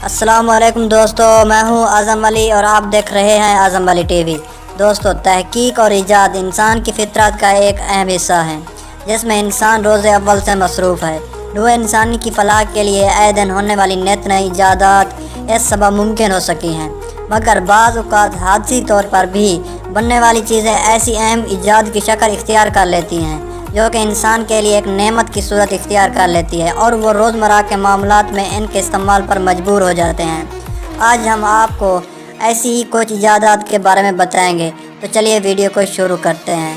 السلام علیکم دوستو، میں ہوں اعظم علی اور آپ دیکھ رہے ہیں اعظم علی ٹی وی۔ دوستو، تحقیق اور ایجاد انسان کی فطرت کا ایک اہم حصہ ہے، جس میں انسان روز اول سے مصروف ہے۔ نوع انسانی کی فلاح کے لیے اے دن ہونے والی نت نئی ایجادات اس سبب ممکن ہو سکی ہیں، مگر بعض اوقات حادثی طور پر بھی بننے والی چیزیں ایسی اہم ایجاد کی شکل اختیار کر لیتی ہیں جو کہ انسان کے لیے ایک نعمت کی صورت اختیار کر لیتی ہے، اور وہ روزمرہ کے معاملات میں ان کے استعمال پر مجبور ہو جاتے ہیں۔ آج ہم آپ کو ایسی ہی کچھ ایجادات کے بارے میں بتائیں گے، تو چلیے ویڈیو کو شروع کرتے ہیں۔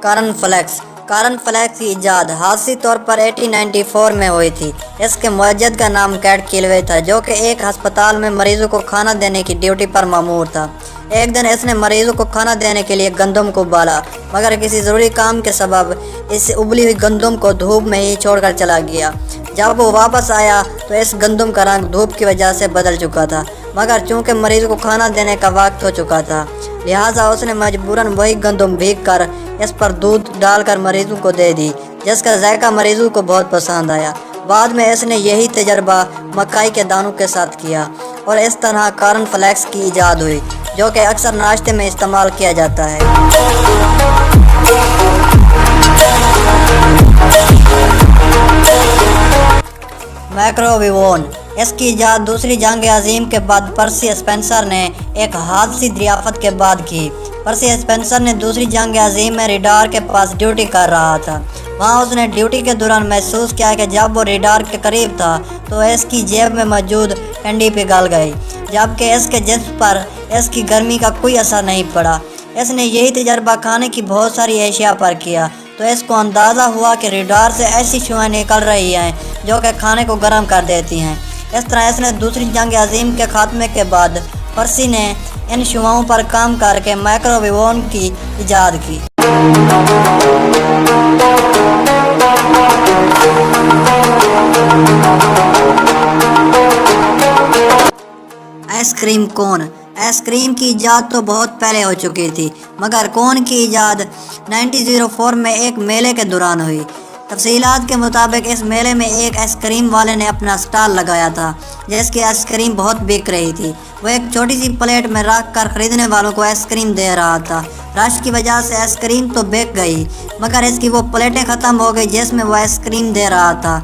کارن فلیکس کی ایجاد حادثی طور پر 1894 میں ہوئی تھی۔ اس کے موجد کا نام کیٹ کیلوے تھا، جو کہ ایک ہسپتال میں مریضوں کو کھانا دینے کی ڈیوٹی پر مامور تھا۔ ایک دن اس نے مریضوں کو کھانا دینے کے لیے گندم کو ابالا، مگر کسی ضروری کام کے سبب اس ابلی ہوئی گندم کو دھوپ میں ہی چھوڑ کر چلا گیا۔ جب وہ واپس آیا تو اس گندم کا رنگ دھوپ کی وجہ سے بدل چکا تھا، مگر چونکہ مریضوں کو کھانا دینے کا وقت ہو چکا تھا، لہٰذا اس نے مجبوراً وہی گندم بھیگ کر اس پر دودھ ڈال کر مریضوں کو دے دی، جس کا ذائقہ مریضوں کو بہت پسند آیا۔ بعد میں اس نے یہی تجربہ مکئی کے دانوں کے ساتھ کیا، اور اس طرح کارن فلیکس کی ایجاد ہوئی، جو کہ اکثر ناشتے میں استعمال کیا جاتا ہے۔ مائکروویو، اس کی ایجاد دوسری جنگ عظیم کے بعد پرسی اسپینسر نے ایک حادثی دریافت کے بعد کی۔ پرسی اسپینسر نے دوسری جنگ عظیم میں ریڈار کے پاس ڈیوٹی کر رہا تھا۔ وہاں اس نے ڈیوٹی کے دوران محسوس کیا کہ جب وہ ریڈار کے قریب تھا تو اس کی جیب میں موجود کنڈی پگھل گئی، جبکہ اس کے جسم پر اس کی گرمی کا کوئی اثر نہیں پڑا۔ اس نے یہی تجربہ کھانے کی بہت ساری اشیاء پر کیا، تو اس کو اندازہ ہوا کہ ریڈار سے ایسی شعاعیں نکل رہی ہیں جو کہ کھانے کو گرم کر دیتی ہیں۔ اس طرح اس نے دوسری جنگ عظیم کے خاتمے کے بعد پرسی نے ان شعاعوں پر کام کر کے مائکروویو کی ایجاد کی۔ آئس کریم کون۔ آئس کریم کی ایجاد تو بہت پہلے ہو چکی تھی، مگر کون کی ایجاد 1904 میں ایک میلے کے دوران ہوئی۔ تفصیلات کے مطابق اس میلے میں ایک آئس کریم والے نے اپنا اسٹال لگایا تھا، جس کی آئس کریم بہت بک رہی تھی۔ وہ ایک چھوٹی سی پلیٹ میں رکھ کر خریدنے والوں کو آئس کریم دے رہا تھا۔ رش کی وجہ سے آئس کریم تو بک گئی، مگر اس کی وہ پلیٹیں ختم ہو گئی جس میں وہ آئس کریم دے رہا تھا،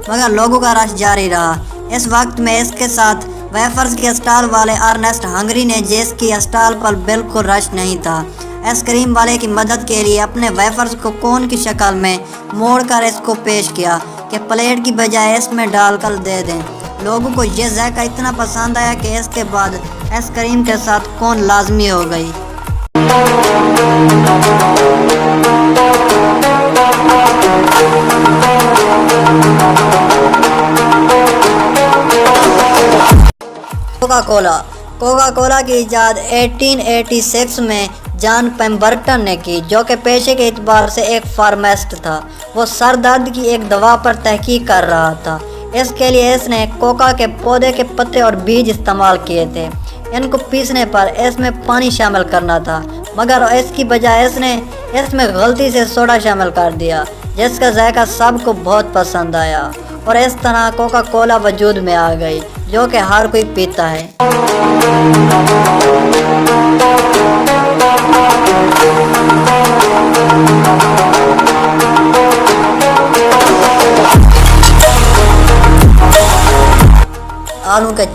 مگر لوگوں کا رش جاری رہا۔ اس وقت میں اس کے ساتھ ویفرز کے اسٹال والے ارنسٹ ہنگری نے، جس کی اسٹال پر بالکل رش نہیں تھا، آئس کریم والے کی مدد کے لیے اپنے ویفرز کو کون کی شکل میں موڑ کر اس کو پیش کیا کہ پلیٹ کی بجائے اس میں ڈال کر دے دیں۔ لوگوں کو یہ ذائقہ اتنا پسند آیا کہ اس کے بعد آئس کریم کے ساتھ کون لازمی ہو گئی۔ کوکا کولا کی ایجاد 1886 میں جان پیمبرٹن نے کی، جو کہ پیشے کے اعتبار سے ایک فارماسسٹ تھا۔ وہ سر درد کی ایک دوا پر تحقیق کر رہا تھا۔ اس کے لیے اس نے کوکا کے پودے کے پتے اور بیج استعمال کیے تھے۔ ان کو پیسنے پر اس میں پانی شامل کرنا تھا، مگر اس کی بجائے اس نے اس میں غلطی سے سوڈا شامل کر دیا، جس کا ذائقہ سب کو بہت پسند آیا، اور اس طرح کوکا کولا وجود میں آ گئی، جو کہ ہر کوئی پیتا ہے۔ آلو کے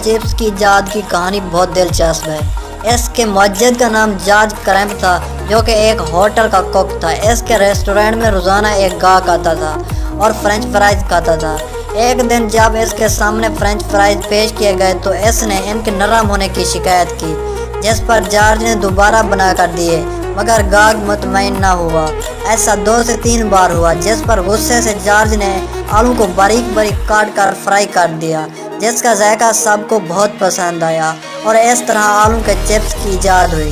چپس کی ایجاد کی کہانی بہت دلچسپ ہے۔ اس کے موجد کا نام جارج کرمپ تھا، جو کہ ایک ہوٹل کا کوک تھا۔ اس کے ریسٹورینٹ میں روزانہ ایک گاہک آتا تھا اور فرینچ فرائز کھاتا تھا۔ ایک دن جب اس کے سامنے فرینچ فرائز پیش کیے گئے تو اس نے ان کے نرم ہونے کی شکایت کی، جس پر جارج نے دوبارہ بنا کر دیے، مگر گاہک مطمئن نہ ہوا۔ ایسا 2 سے 3 بار ہوا، جس پر غصے سے جارج نے آلو کو باریک باریک کاٹ کر فرائی کر دیا، جس کا ذائقہ سب کو بہت پسند آیا، اور اس طرح آلو کے چپس کی ایجاد ہوئی۔